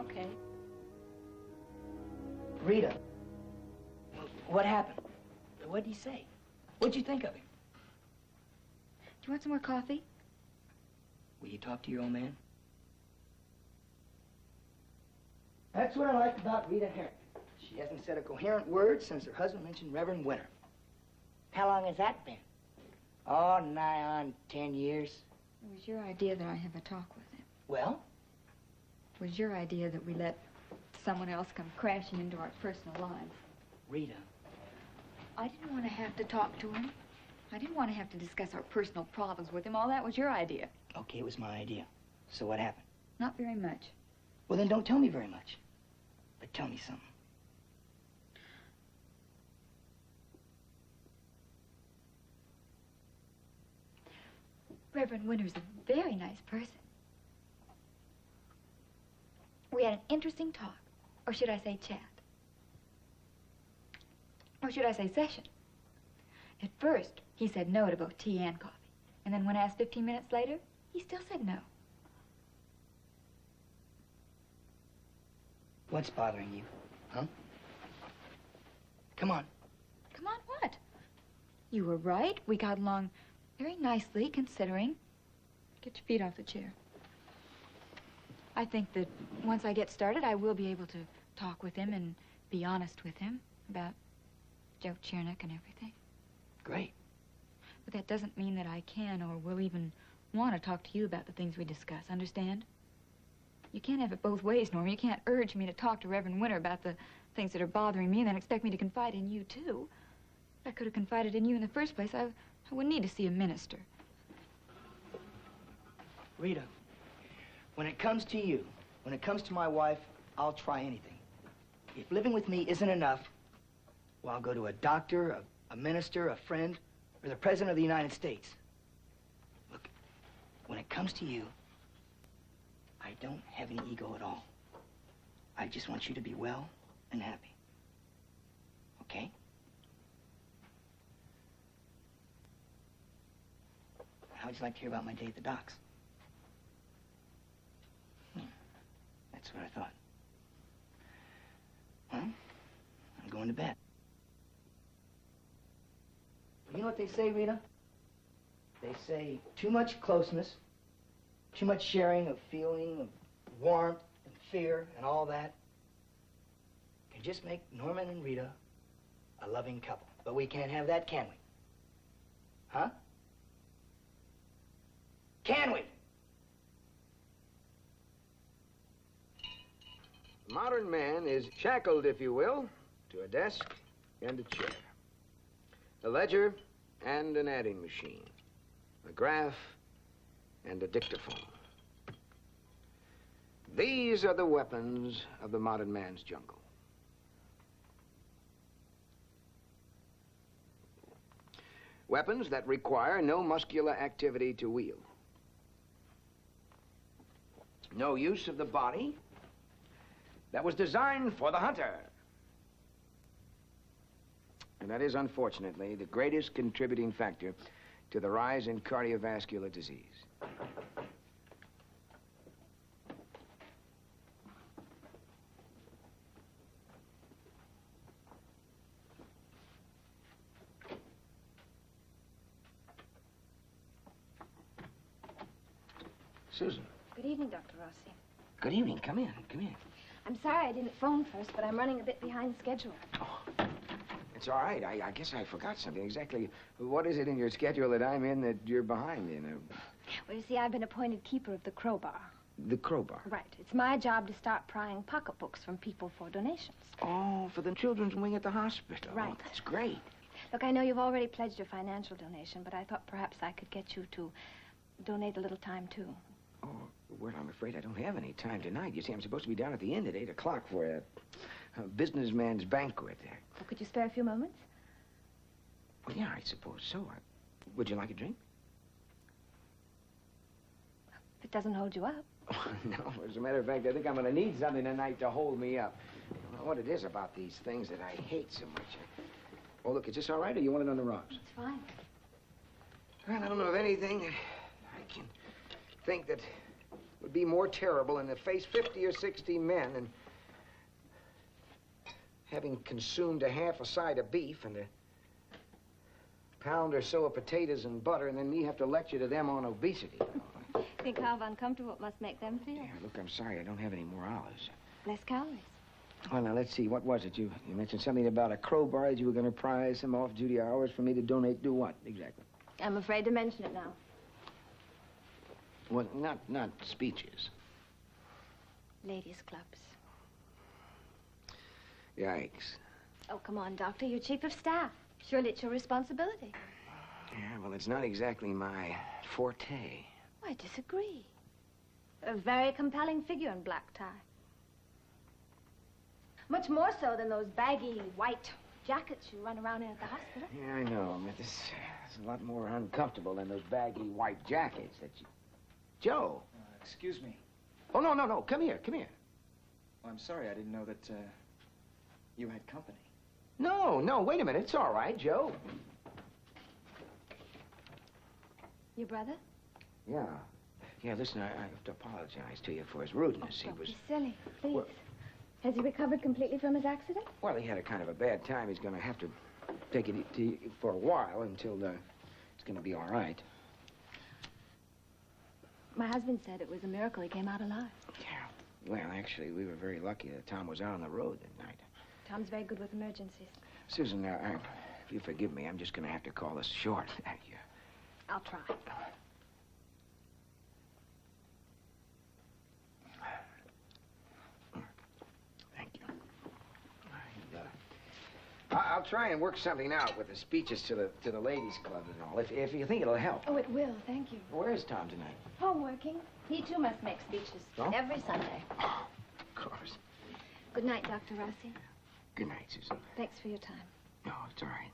Okay. Rita, what happened? What did he say? What'd you think of him? Do you want some more coffee? Will you talk to your old man? That's what I like about Rita Harrington. She hasn't said a coherent word since her husband mentioned Reverend Winter. How long has that been? Oh, nigh on 10 years. It was your idea that I have a talk with him. Well? It was your idea that we let someone else come crashing into our personal lives. Rita. I didn't want to have to talk to him. I didn't want to have to discuss our personal problems with him. All that was your idea. Okay, it was my idea. So what happened? Not very much. Well, then don't tell me very much. But tell me something. Reverend Winter's a very nice person. We had an interesting talk. Or should I say chat? Or should I say session? At first, he said no to both tea and coffee. And then when asked 15 minutes later, he still said no. What's bothering you, huh? Come on. Come on, what? You were right. We got along very nicely, considering. Get your feet off the chair. I think that once I get started, I will be able to talk with him and be honest with him about Joe Chernick and everything. Great. But that doesn't mean that I can or will even want to talk to you about the things we discuss, understand? You can't have it both ways, Norm. You can't urge me to talk to Reverend Winter about the things that are bothering me and then expect me to confide in you, too. If I could have confided in you in the first place, I wouldn't need to see a minister. Rita, when it comes to you, when it comes to my wife, I'll try anything. If living with me isn't enough, well, I'll go to a doctor, a minister, a friend, or the President of the United States. Look, when it comes to you, I don't have any ego at all. I just want you to be well and happy. Okay? How would you like to hear about my day at the docks? That's what I thought. Well, I'm going to bed. You know what they say, Rita? They say too much closeness, too much sharing of feeling, of warmth and fear and all that can just make Norman and Rita a loving couple. But we can't have that, can we? Huh? Can we? Modern man is shackled, if you will, to a desk and a chair, a ledger and an adding machine, a graph and a dictaphone. These are the weapons of the modern man's jungle. Weapons that require no muscular activity to wield. No use of the body that was designed for the hunter. And that is, unfortunately, the greatest contributing factor to the rise in cardiovascular disease. Susan. Good evening, Dr. Rossi. Good evening. Come in. Come in. I'm sorry I didn't phone first, but I'm running a bit behind schedule. Oh, it's all right. I guess I forgot something. Exactly what is it in your schedule that I'm in that you're behind in? Well, you see, I've been appointed keeper of the crowbar. The crowbar? Right. It's my job to start prying pocketbooks from people for donations. Oh, for the children's wing at the hospital. Right. Oh, that's great. Look, I know you've already pledged your financial donation, but I thought perhaps I could get you to donate a little time, too. Oh, well, I'm afraid I don't have any time tonight. You see, I'm supposed to be down at the inn at 8 o'clock for a businessman's banquet. Well, could you spare a few moments? Well, yeah, I suppose so. Would you like a drink? If it doesn't hold you up. Oh, no, as a matter of fact, I think I'm going to need something tonight to hold me up. I don't know what it is about these things that I hate so much. Oh, look, is this all right, or you want it on the rocks? It's fine. Well, I don't know of anything that I can think that would could be more terrible than to face 50 or 60 men and having consumed a half a side of beef and a pound or so of potatoes and butter, and then me have to lecture to them on obesity. Think how uncomfortable it must make them feel. Yeah, look, I'm sorry, I don't have any more olives. Less calories. Well, now, let's see. What was it? You mentioned something about a crowbar that you were going to prize some off-duty hours for me to donate. Do what, exactly? I'm afraid to mention it now. Well, not speeches. Ladies' clubs. Yikes. Oh, come on, Doctor. You're chief of staff. Surely it's your responsibility. Yeah, well, it's not exactly my forte. I disagree. A very compelling figure in black tie. Much more so than those baggy white jackets you run around in at the hospital. Yeah, I know. But this is a lot more uncomfortable than those baggy white jackets that you... Joe! Excuse me. Oh, no. Come here. Oh, I'm sorry. I didn't know that, you had company. No, wait a minute. It's all right, Joe. Your brother? Yeah. Yeah, listen, I have to apologize to you for his rudeness. Don't be silly, please. Well, has he recovered completely from his accident? well, he had a kind of a bad time. He's going to have to take it for a while until it's going to be all right. My husband said it was a miracle he came out alive. Yeah. Well, actually, we were very lucky that Tom was out on the road that night. Tom's very good with emergencies. Susan, if you forgive me, I'm just going to have to call this short. Yeah. I'll try. Thank you. I'll try and work something out with the speeches to the ladies' club and all, if you think it'll help. Oh, it will. Thank you. Where's Tom tonight? Home working. He, too, must make speeches. Oh? Every Sunday. Oh, of course. Good night, Dr. Rossi. Good night, Susan. Thanks for your time. No, it's all right.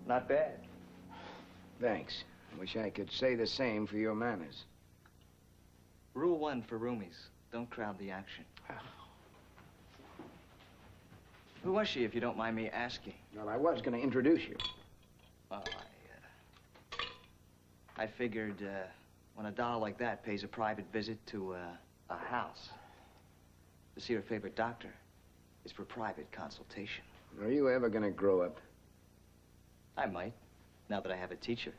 Not bad. Thanks. I wish I could say the same for your manners. Rule 1 for roomies. Don't crowd the action. Who was she, if you don't mind me asking? Well, I was going to introduce you. Well, I figured when a doll like that pays a private visit to a house to see her favorite doctor, it's for private consultation. Are you ever going to grow up? I might, now that I have a teacher.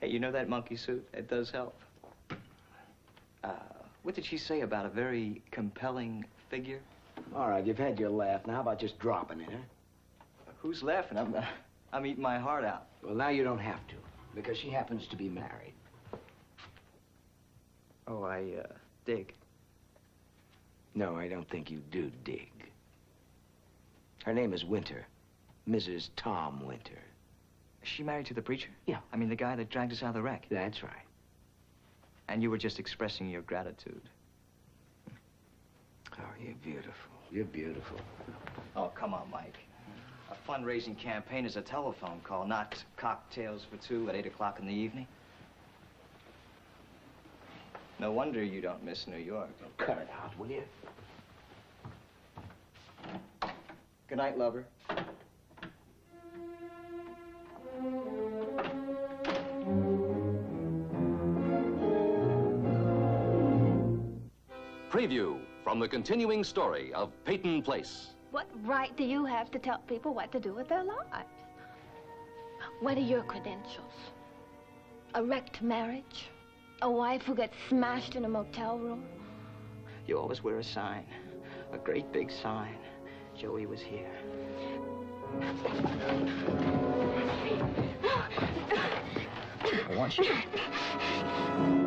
Hey, you know that monkey suit? It does help. What did she say about a very compelling figure? All right, you've had your laugh. Now, how about just dropping it, huh? Who's laughing? I'm eating my heart out. Well, now you don't have to, because she happens to be married. Oh, I dig. No, I don't think you do dig. Her name is Winter. Mrs. Tom Winter. Is she married to the preacher? Yeah. I mean, the guy that dragged us out of the wreck. That's right. And you were just expressing your gratitude. Oh, you're beautiful. You're beautiful. Oh, come on, Mike. A fundraising campaign is a telephone call, not cocktails for two at 8 o'clock in the evening. No wonder you don't miss New York. Cut it out, will you? Good night, lover. Preview from the continuing story of Peyton Place. What right do you have to tell people what to do with their lives? What are your credentials? A wrecked marriage? A wife who gets smashed in a motel room? You always wear a sign. A great big sign. Joey was here. I want you.